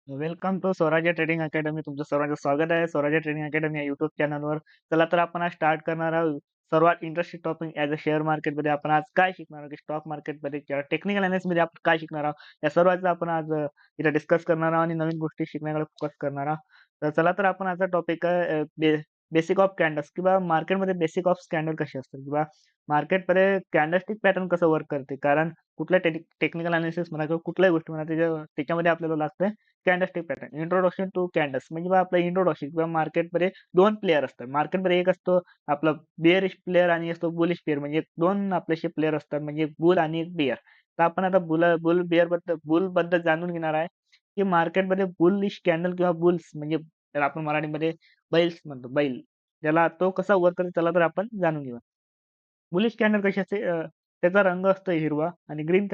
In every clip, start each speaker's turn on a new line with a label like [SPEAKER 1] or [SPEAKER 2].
[SPEAKER 1] Welcome to स्वराज्य trading academy. तुमचं सर्वांचं स्वागत आहे स्वराज्य ट्रेडिंग अकॅडमी या युट्यूब चॅनलवर. चला तर आपण आज स्टार्ट करणार आहोत सर्वात interesting topic as a share मार्केटमध्ये. आपण आज काय शिकणार आहोत की स्टॉक मार्केटमध्ये किंवा टेक्निकल अनालिसिसमध्ये आपण काय शिकणार आहोत, या सर्वांचं आपण आज इथे डिस्कस करणार आहोत आणि नवीन गोष्टी शिकण्याकडे फोकस करणार आहोत. तर चला तर आपण आजचा टॉपिक आहे बेसिक ऑफ कॅन्डल्स किंवा मार्केटमध्ये बेसिक ऑफ कॅन्डल कसे असतात किंवा मार्केटमध्ये कॅन्डलस्टिक पॅटर्न कसं वर्क करते. कारण कुठल्या टेक्निकल अनालिसिस म्हणा किंवा कुठल्याही गोष्टी म्हणा त्याच्यामध्ये आपल्याला लागतं candlestick pattern. Introduction to candles म्हणजे बा आपलं इंट्रोडक्शन किंवा मार्केटमध्ये दोन प्लेयर असतात. मार्केटमध्ये एक असतो आपला बेअरिश प्लेयर आणि असतो बुलिश प्लेयर, म्हणजे दोन आपल्याशी प्लेयर असतात, म्हणजे एक बुल आणि एक बिअर. तर आपण आता बुल बिअर बद्दल बुल बद्दल जाणून घेणार आहे की मार्केटमध्ये बुलिश कॅन्डल किंवा बुल्स म्हणजे त्याला आपण मराठीमध्ये बैल्स म्हणतो, बैल, त्याला तो कसा वर्क करतो त्याला तर आपण जाणून घेऊ. बुलिश कॅन्डल कशी असते, त्याचा रंग असतो हिरवा आणि ग्रीन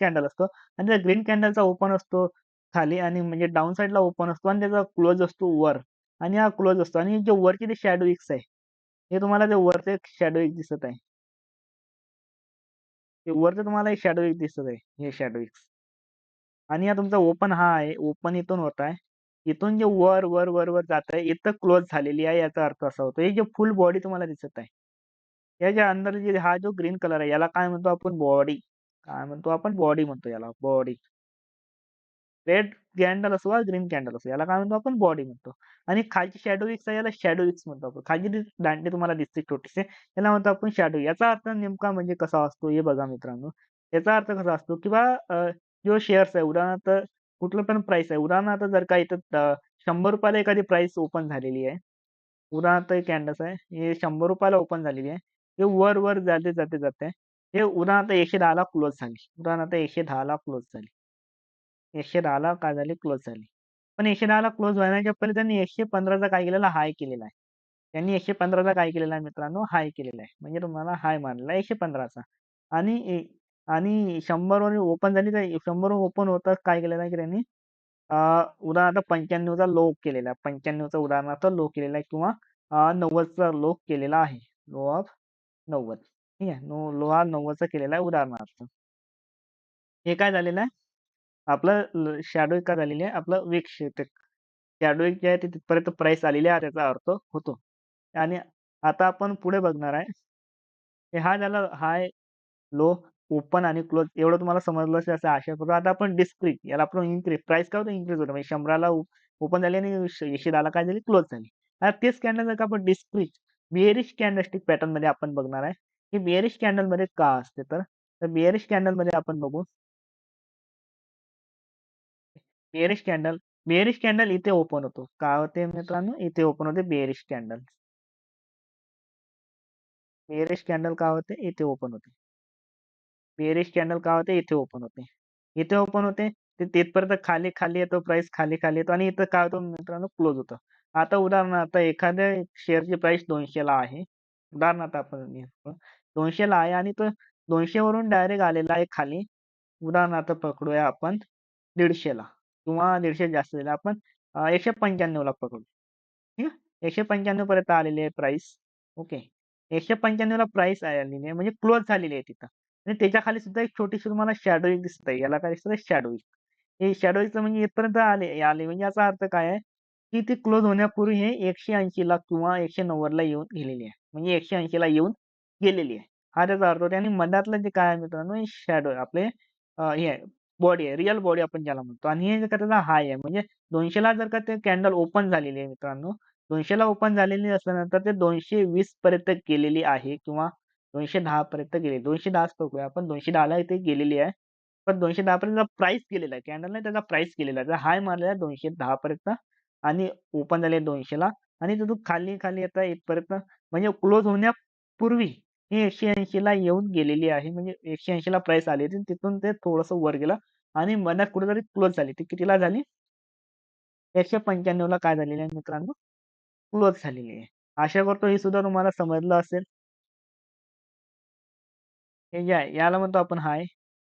[SPEAKER 1] कॅन्डल असतो आणि त्या ग्रीन कॅन्डलचा ओपन असतो खाली आणि म्हणजे डाउन साइडला ओपन असतो आणि त्याचा क्लोज असतो वर आणि हा क्लोज असतो आणि जे वरची ते शॅडो विक्स आहे, हे तुम्हाला ते वरचे शॅडो विक्स दिसत आहे. ते वरचं तुम्हाला एक शॅडो विक्स दिसत आहे, हे शॅडो विक्स. आणि हा तुमचा ओपन हा आहे, ओपन इथून होत आहे, इथून जे वर वर वर वर जात आहे इथं क्लोज झालेली आहे, याचा अर्थ असा होतो. हे जे फुल बॉडी तुम्हाला दिसत आहे, याच्या अंदर जे हा जो ग्रीन कलर आहे याला काय म्हणतो आपण, बॉडी. काय म्हणतो आपण, बॉडी म्हणतो याला, बॉडी. रेड कॅन्डल असो वा ग्रीन कॅन्डल असो, याला काय म्हणतो आपण, बॉडी म्हणतो. आणि खालची शॅडो विक्स आहे, याला शॅडो विक्स म्हणतो आपण. खालची जी दांडी तुम्हाला दिसते छोटीसे, याला म्हणतो आपण शॅडो. याचा अर्थ नेमका म्हणजे कसा असतो हे बघा मित्रांनो. याचा अर्थ कसा असतो किंवा जो शेअर्स आहे, उदाहरणार्थ कुठलं पण प्राइस आहे, उदाहरणार्थ जर का इथं ₹100 एखादी प्राइस ओपन झालेली आहे, उदाहरणार्थ एक कॅन्डल्स आहे, हे ₹100 ओपन झालेली आहे, हे वर वर जाते जाते जाते, हे उदाहरणार्थ 110 ला क्लोज झाली, उदाहरणार्थ 110 ला क्लोज झाली, 110 ला काय झाली, क्लोज झाली. पण 110 ला क्लोज होण्याच्या पहिले त्यांनी 115 काय केलेला, हाय केलेला आहे. त्यांनी 115 काय केलेला आहे मित्रांनो, हाय केलेला आहे. म्हणजे तुम्हाला हाय मानला 115 आणि आणि 100 वरून ओपन झाली तर 100 वरून ओपन होताच काय केलेलं आहे की त्यांनी अ, उदाहरणार्थ 95 लो केलेला आहे. 95 उदाहरणार्थ लो केलेला आहे किंवा 90 लो केलेला आहे. Low of 90. ठीक आहे. लो हा 90 केलेला आहे उदाहरणार्थ. हे काय झालेलं आहे, आपलं शॅडो काय झालेली आहे, आपलं विक्स शॅडो जे आहे ते तिथपर्यंत प्राइस आलेली आहे, त्याचा अर्थ होतो. आणि आता आपण पुढे बघणार आहे. हे हा झाला हाय, लो, ओपन आणि क्लोज, एवढं तुम्हाला समजलं असेल असं आशा करतो. आता आपण डिस्क्रीट, याला आपण इन्क्रीज, प्राइस काय होतं, इन्क्रीज होतं. म्हणजे 100 ओपन झाली आणि 110 काय झाली, क्लोज झाली. आता तेच कॅन्डल जर का आपण डिस्क्रीट बिअरिश कॅन्डलस्टिक पॅटर्न मध्ये आपण बघणार आहे की बिअरिश कॅन्डल मध्ये का असते. तर बिअरिश कॅन्डल मध्ये आपण बघू, बेअरिश कॅन्डल, बेअरिश कॅन्डल इथे ओपन होतो. काय होते मित्रांनो, इथे ओपन होते बेअरिश कॅन्डल. बेअरिश कॅन्डल काय होते, इथे ओपन होते. बेअरिश कॅन्डल काय होते, इथे ओपन होते. इथे ओपन होते ते तिथपर्यंत खाली खाली येतो, प्राइस खाली खाली येतो आणि इथं काय होतं मित्रांनो, क्लोज होतं. आता उदाहरणार्थ एखाद्या शेअरची प्राइस 200 ला आहे, उदाहरणार्थ आपण घेतो 200 ला आहे आणि तो 200 वरून डायरेक्ट आलेला आहे खाली, उदाहरणार्थ पकडूया आपण 150 ला किंवा 150 जास्त दिला आपण 195 ला पकडू. ठीक आहे. 195 पर्यंत आलेली आहे प्राइस. ओके. 195 ला प्राइस आलेली आहे म्हणजे क्लोज झालेली आहे तिथं. आणि त्याच्या खाली सुद्धा एक छोटीशी तुम्हाला शॅडो एक दिसत आहे. याला काय दिसतं, शॅडो. हे शॅडो म्हणजे इथपर्यंत आले आले म्हणजे याचा अर्थ काय आहे, की ती क्लोज होण्यापूर्वी हे 180 ला किंवा 190 ला येऊन गेलेली आहे. म्हणजे 180 ला येऊन गेलेली आहे. हा त्याचा अर्थ होतो आणि मधातलं जे काय आहे मित्रांनो, हे शॅडो आपले हे आहे, बॉडी आहे, रिअल बॉडी आपण ज्याला म्हणतो आणि हे जर का त्याचा हाय आहे म्हणजे 200 ला जर का ते कॅन्डल ओपन झालेली आहे मित्रांनो, 200 ला ओपन झालेली असल्यानंतर ते 220 पर्यंत गेलेली आहे किंवा 210 पर्यंत गेली. 210च बघूया आपण, 210 ला इथे गेलेली आहे. पण 210 पर्यंत प्राइस गेलेला आहे. कॅन्डल नाही, त्याचा प्राइस गेलेला आहे. हाय मारलेला आहे 210 पर्यंत आणि ओपन झाले 200 ला आणि तिथून खाली खाली येता इथपर्यंत म्हणजे क्लोज होण्यापूर्वी ही 180 ला येऊन गेलेली आहे. म्हणजे 180 ला प्राइस आली होती. तिथून ते थोडंसं वर गेलं आणि मधात कुठेतरी क्लोज झाली. ती कितीला झाली? 195 ला काय झालेली आहे मित्रांनो? क्लोज झालेली आहे. आशा करतो हे सुद्धा तुम्हाला समजलं असेल. हे जे आहे याला म्हणतो आपण हाय,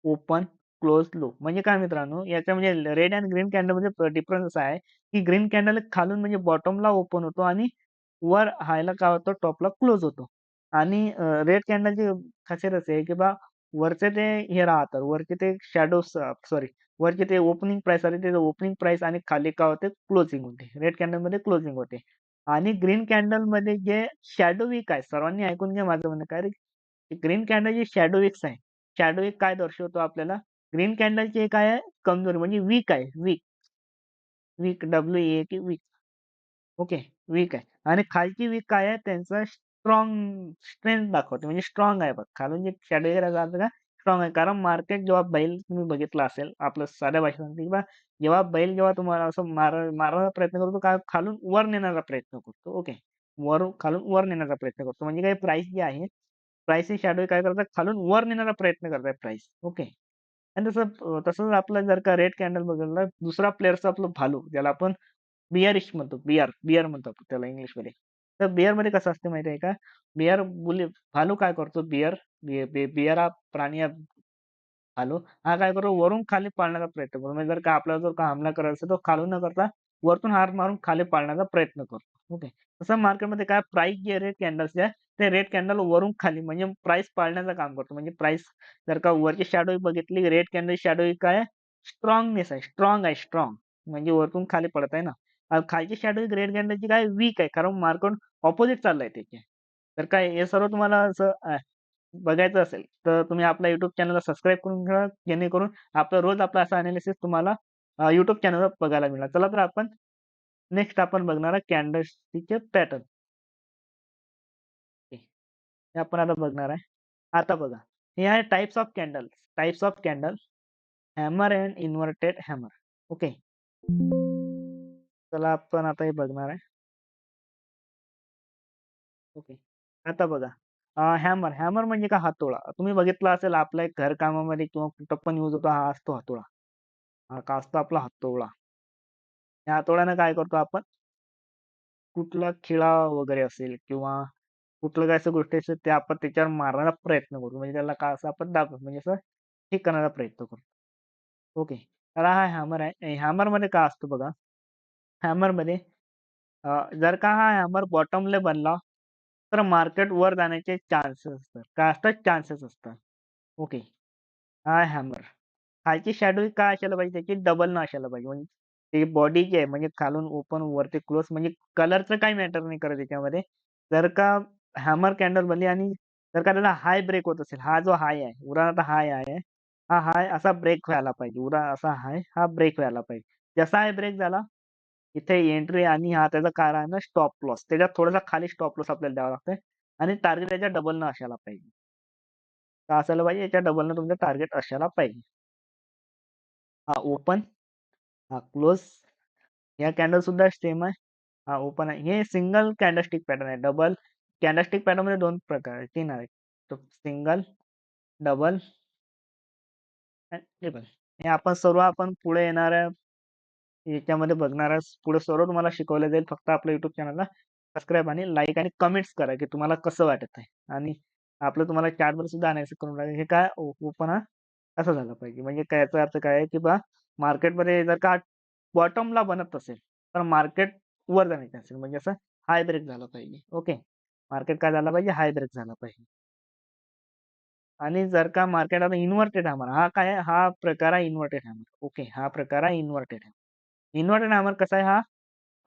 [SPEAKER 1] ओपन, क्लोज, लो. म्हणजे काय मित्रांनो, याच्या म्हणजे रेड आणि ग्रीन कॅन्डलमध्ये डिफरन्स असा आहे, की ग्रीन कॅन्डल खालून म्हणजे बॉटमला ओपन होतो आणि वर हायला काय होतं, टॉपला क्लोज होतो. आणि रेड कॅन्डलची खासियत अशी आहे, की वरचे ते हे राहतात, वरचे ते शॅडो सॉरी वरचे ते ओपनिंग प्राइस आहे ते ओपनिंग प्राइस आणि खाली काय होते क्लोजिंग होते. रेड कॅन्डल मध्ये क्लोजिंग होते आणि ग्रीन कॅन्डल मध्ये जे शॅडो वीक आहे, सर्वांनी ऐकून घ्या माझं म्हणणं काय रे, ग्रीन कॅन्डल जी शॅडो विक्स आहे, शॅडो वीक काय दर्शवतो आपल्याला, ग्रीन कॅन्डलची काय आहे कमजोरी म्हणजे वीक आहे, week week WEAK week. Okay, week आहे आणि खालची वीक काय आहे त्यांचा स्ट्रॉंग स्ट्रेंथ दाखवते म्हणजे स्ट्रॉंग आहे बघ, खालून जे शॅडो वगैरे जातं का स्ट्रॉंग आहे. कारण मार्केट जेव्हा बैल तुम्ही बघितलं असेल आपलं साध्या भाषेत सांगते किंवा जेव्हा बैल जेव्हा तुम्हाला असं मारण्याचा प्रयत्न करतो काय खालून वर नेण्याचा प्रयत्न करतो. ओके, वरून खालून वर नेण्याचा प्रयत्न करतो म्हणजे काही प्राइस जी आहे प्राइस शॅडो काय करतात खालून वर नेण्याचा प्रयत्न करतात प्राइस. ओके, आणि तसंच आपलं जर का रेड कॅन्डल बघितलं दुसरा प्लेअरचा आपलं भालू ज्याला आपण बिअरिश म्हणतो, बिअर म्हणतो आपण त्याला इंग्लिशमध्ये. तर बिअरमध्ये कसं असतं माहिती आहे का? बिअर भालू काय करतो बिअर बिअर हा प्राणी भालू हा काय करतो वरून खाली पाडण्याचा प्रयत्न करतो. म्हणजे जर का आपल्याला जर का हमला करायचा असेल तर खालून न करता वरतून हार मारून खाली पाडण्याचा प्रयत्न करतो. ओके. तसं मार्केटमध्ये काय प्राइस जे रेड कॅन्डल्स आहे ते रेड कॅन्डल वरून खाली म्हणजे प्राइस पाडण्याचं काम करतो. म्हणजे प्राइस जर का वरची शॅडो बघितली रेड कॅन्डल शॅडो काय आहे? स्ट्रॉंगनेस आहे, स्ट्रॉंग आहे, स्ट्रॉंग. म्हणजे वरतून खाली पडत आहे ना. खालची शॅडो रेड कॅन्डलची काय वीक आहे कारण मार्केट ऑपोजिट चाललंय त्याचे. तर काय हे सर्व तुम्हाला असं बघायचं असेल तर तुम्ही आपल्या YouTube चॅनलला सबस्क्राईब करून घ्या जेणेकरून आपलं रोज आपला असा अनालिसिस तुम्हाला YouTube चॅनलवर बघायला मिळणार. चला तर आपण नेक्स्ट आपण बघणार आहे कॅन्डलस्टिकचे पॅटर्न. हे आपण आता बघणार आहे. आता बघा हे आहे types of candle hammer and inverted hammer. Okay, चला आपण आता हे बघणार आहे. ओके, आता बघा हॅमर हॅमर म्हणजे का हातोडा. तुम्ही बघितला असेल आपल्या घर कामामध्ये किंवा कुठं पण यूज होतो हा असतो हातोडा. हा का असतो आपला हातोडा. या हातोड्यानं काय करतो आपण कुठला खिळा वगैरे असेल किंवा कुठलं काय असं गोष्टी असेल ते आपण त्याच्यावर मारण्याचा प्रयत्न करतो. म्हणजे त्याला काय असं आपण दाबतो म्हणजे असं ठीक करण्याचा प्रयत्न करतो. ओके, तर हा हॅमर आहे. हॅमर मध्ये काय असतं बघा, हॅमर मध्ये जर का हा हॅमर बॉटमला बनला तर मार्केट वर जाण्याचे चान्सेस असतात. काय असतात? चान्सेस असतात. ओके, हा हॅमर खालची शॅडो काय असायला पाहिजे त्याची डबल न असायला पाहिजे. म्हणजे ती बॉडी जी आहे म्हणजे खालून ओपन वरती क्लोज म्हणजे कलरचं काही मॅटर नाही करत त्याच्यामध्ये. जर का हॅमर कॅन्डल बनली आणि जर का त्याला हाय ब्रेक होत असेल, हा जो हाय आहे उदाहरणार्थ हाय आहे, हा हाय असा ब्रेक व्हायला पाहिजे. असा हाय हा ब्रेक व्हायला पाहिजे. जसा हाय ब्रेक झाला इथे एंट्री आणि हा त्याचा काय राहणार स्टॉप लॉस. त्याच्यात थोडासा खाली स्टॉप लॉस आपल्याला द्यावा लागतोय आणि टार्गेट त्याच्या डबल न असायला पाहिजे. का असायला पाहिजे याच्या डबल न तुमचं टार्गेट असायला पाहिजे. हा ओपन, हा क्लोज. या कॅन्डल सुद्धा सेम आहे. हा ओपन आहे. हे सिंगल कॅन्डलस्टिक पॅटर्न आहे. डबल कॅन्डलस्टिक पॅटर्न मध्ये दोन प्रकार आहेत, तीन आहेत. सिंगल, डबल आणि ट्रिपल. हे आपण सर्व आपण पुढे येणाऱ्या याच्यामध्ये बघणार आहे. पुढे सर्व तुम्हाला शिकवलं जाईल. फक्त आपल्या YouTube चॅनलला सबस्क्राईब आणि लाईक आणि कमेंट्स करा की तुम्हाला कसं वाटत आहे. आणि आपलं तुम्हाला चार्टवर सुद्धा अनालिसिस करून टाका. हे काय ओपन हा असं झालं पाहिजे. म्हणजे काय याचा अर्थ काय आहे की बा मार्केटमध्ये जर का बॉटमला बनत असेल तर मार्केट वर जाण्याचे असेल म्हणजे असं हाय ब्रेक झालं पाहिजे. ओके, मार्केट काय झालं पाहिजे हाय ब्रेक झाला पाहिजे. आणि जर का मार्केट आता इन्व्हर्टेड हॅमर हा काय आहे? हा प्रकार आहे इन्व्हर्टेड हॅमर. ओके, हा प्रकार आहे इन्व्हर्टेड हॅमर. इन्व्हर्टेड हॅमर कसा आहे हा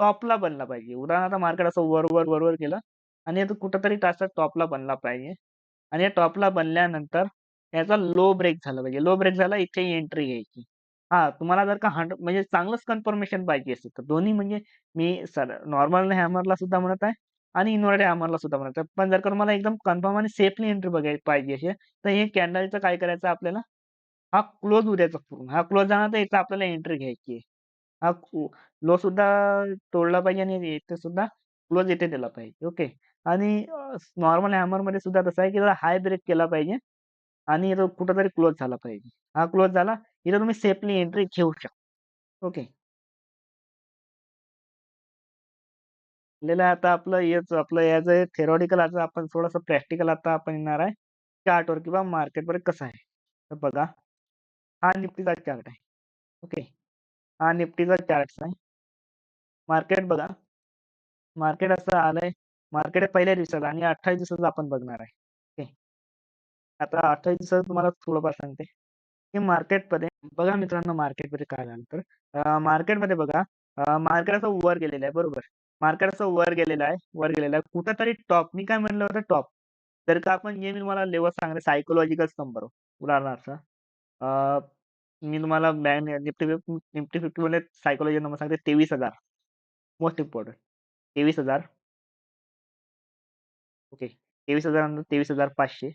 [SPEAKER 1] टॉपला बनला पाहिजे. उदाहरणार्थ मार्केट असं वर गेलं आणि आता कुठेतरी तासात टॉपला बनला पाहिजे आणि या टॉपला बनल्यानंतर याचा लो ब्रेक झाला पाहिजे. लो ब्रेक झाला इथे एंट्री घ्यायची. हा तुम्हाला जर का म्हणजे चांगलंच कन्फर्मेशन पाहिजे असेल तर दोन्ही म्हणजे मी नॉर्मल हॅमरला सुद्धा म्हणत आहे आणि इन्व्हर्टेड हॅमरला सुद्धा म्हणत आहे. पण जर का तुम्हाला एकदम कन्फर्म आणि सेफली एंट्री बघायला पाहिजे असेल तर हे कॅन्डलचं काय करायचं आपल्याला हा क्लोज होऊ द्यायचा पूर्ण. हा क्लोज झाला तर इथं आपल्याला एंट्री घ्यायची आहे. हा लो सुद्धा तोडला पाहिजे आणि इथे सुद्धा क्लोज इथे दिला पाहिजे. ओके, आणि नॉर्मल हॅमरमध्ये सुद्धा तसं आहे की जरा हाय ब्रेक केला पाहिजे आणि इथं कुठेतरी क्लोज झाला पाहिजे. हा क्लोज झाला इथं तुम्ही सेफली एंट्री घेऊ शकता. ओके, आपल्याला आता आपलं हेच आपलं याच थेरॉटिकल आता आपण थोडंसं प्रॅक्टिकल आता आपण येणार आहे चार्टवर किंवा मार्केटवर कसं आहे. तर बघा हा निफ्टीचा चार्ट आहे. ओके, हा निफ्टीचा चार्ट आहे. मार्केट बघा, मार्केट असं आलंय. मार्केट पहिल्या दिवसाला आणि 28 दिवसाचा आपण बघणार आहे. ओके, आता 28 दिवसाचं तुम्हाला थोडंफार सांगते, की मार्केटमध्ये बघा मित्रांनो मार्केटमध्ये काय झालं तर मार्केटमध्ये बघा मार्केट असं वर गेलेलं आहे बरोबर. मार्केट असं वर गेलेलं आहे, वर गेलेलं आहे. कुठेतरी टॉप मी काय म्हणलं होतं टॉप. जर का आपण जे मी तुम्हाला लेव्हल सांगणार सायकॉलॉजिकल स्तंभ उदाहरणार्थ मी तुम्हाला बँक निफ्टी 50 मध्ये सायकॉलॉजी नंबर सांगते 23,000 मोस्ट इम्पोर्टंट 23,000 ओके. 23,000 नंतर 23,500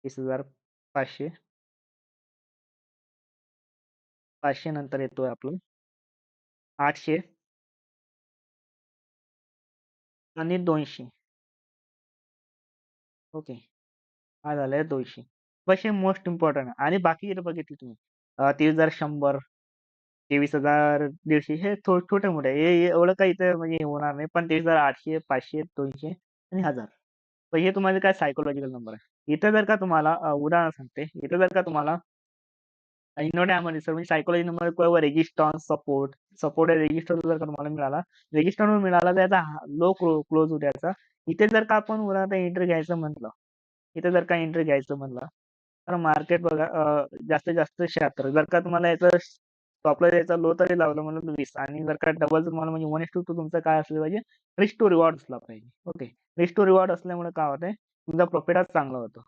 [SPEAKER 1] 23,500 500 नंतर येतोय आपलं 800 आणि 200 ओके. हा झालाय 200. पैसे मोस्ट इम्पोर्टंट आणि बाकी इथे बघितले तुम्ही 23,100 23,150 हे छोटे-मोठे हे एवढं काही इथे म्हणजे हे होणार नाही. पण 23,800 500 200 आणि 1000 तर हे तुम्हाला काय सायकॉलॉजिकल नंबर आहे. इथं जर का तुम्हाला उदाहरण सांगते. इथं जर का तुम्हाला इनोड सर म्हणजे सायकॉलॉजी नंबर किंवा रेजिस्टन्स, सपोर्ट, सपोर्ट रेजिस्टर जर का तुम्हाला मिळाला, रेजिस्टन्स मिळाला तर याचा लो क्लोज होऊ द्यायचा. इथे जर का आपण उदाहरणार्थ एंट्री घ्यायचं म्हटलं, इथे जर का एंट्री घ्यायचं म्हणलं, तर मार्केट बघा जास्तीत जास्त 76 जर का तुम्हाला याचं स्टॉप लॉस याचा लो तरी लावलं म्हणून 20 आणि जर का डबल तुम्हाला म्हणजे 1:2 तुमचं काय असलं पाहिजे, रिस्क टू रिवॉर्ड असला पाहिजे. ओके. रिस्क टू रिवॉर्ड असल्यामुळे काय होतंय, तुमचा प्रॉफिटच चांगला होतो.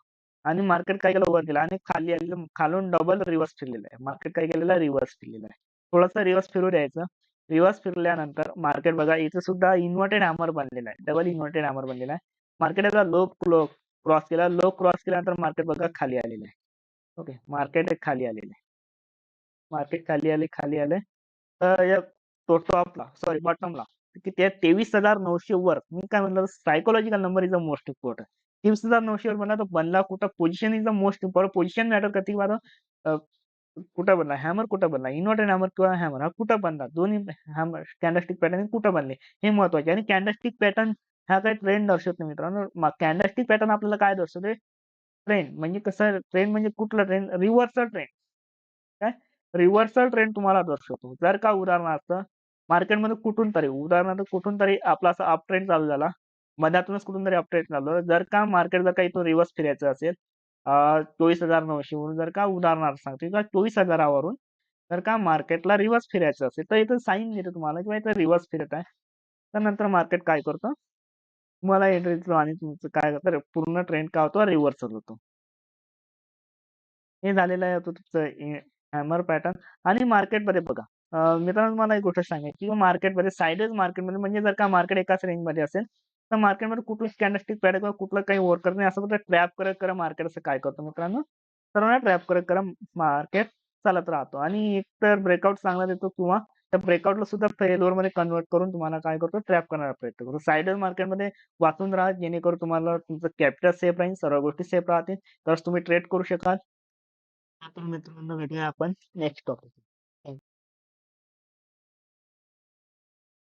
[SPEAKER 1] आणि मार्केट काय केलं वर गेलं आणि खाली आलेलं खालून डबल रिव्हर्स फिरलेलं आहे. मार्केट काय केलेलं रिव्हर्स फिरलेलं आहे. थोडंसं रिव्हर्स फिरू द्यायचं. रिव्हर्स फिरल्यानंतर मार्केट बघा इथे सुद्धा इन्व्हर्टेड हॅमर बनलेला आहे. डबल इन्व्हर्टेड हॅमर बनलेला आहे. मार्केट याचा लो क्रॉस केला. लो क्रॉस केल्यानंतर मार्केट बघा खाली आलेलं आहे. ओके. मार्केट एक खाली आलेलं आहे. मार्केट खाली आले. तर या तो टॉपला सॉरी बॉटमला की त्या 23,900 वर मी काय म्हणलं psychological number is the most important. 23,900 वर म्हणला तर बनला कुठं position is the most important. Position matter करते बरं कुठं बनला हॅमर कुठं बनला इन्व्हर्टेड हॅमर किंवा हॅमर हा कुठं बनला दोन्ही हॅमर कॅन्डलस्टिक पॅटर्न कुठं बनले हे महत्वाचे आणि कॅन्डलस्टिक पॅटर्न हा काही ट्रेंड दर्शवतो मित्रांनो कॅन्डलस्टिक पॅटर्न आपल्याला काय दर्शवते ट्रेंड म्हणजे कसं ट्रेंड म्हणजे कुठला ट्रेंड रिव्हर्सल ट्रेंड काय रिव्हर्सल ट्रेंड तुम्हाला दर्शवतो. जर का उदाहरणार्थ मार्केटमध्ये कुठून तरी उदाहरणार्थ कुठून तरी आपला असा अप ट्रेंड चालू झाला. मधातूनच कुठून तरी अप ट्रेंड चालू जर का मार्केट जर का इथून रिव्हर्स फिरायचं असेल 24,900 वरून जर का उदाहरणार्थ सांगतो किंवा 24,000 वरून जर का मार्केटला रिव्हर्स फिरायचं असेल तर इथं साईन देतो तुम्हाला किंवा इथं रिव्हर्स फिरत आहे. तर नंतर मार्केट काय करतं तुम्हाला एंट्री देतो आणि तुमचं काय करतं पूर्ण ट्रेंड काय होतो रिव्हर्सल होतो. हे झालेलं आहे तुमचं हॅमर पॅटर्न आणि मार्केटमध्ये बघा मित्रांनो मला एक गोष्ट सांगायची की मार्केटमध्ये साइडवेज मार्केटमध्ये म्हणजे जर का मार्केट एकाच रेंजमध्ये असेल तर मार्केटमध्ये कुठलं कॅन्डलस्टिक पॅटर्न किंवा कुठलं काही वर्क नाही असं फक्त ट्रॅप करत करत मार्केट असं काय करतो मित्रांनो सर्वांना ट्रॅप करत करत मार्केट चालत राहतो आणि एक तर ब्रेकआउट चांगला देतो किंवा त्या ब्रेकआउटला सुद्धा फेल्युअर मध्ये कन्वर्ट करून तुम्हाला काय करतो ट्रॅप करण्याचा प्रयत्न करतो साइडवेज मार्केटमध्ये वाचून राहा जेणेकरून तुम्हाला तुमचं कॅपिटल सेफ राहील सर्व गोष्टी सेफ राहतील तरच तुम्ही ट्रेड करू शकाल. आपण मित्रांनो भेटूया आपण नेक्स्ट टॉपिक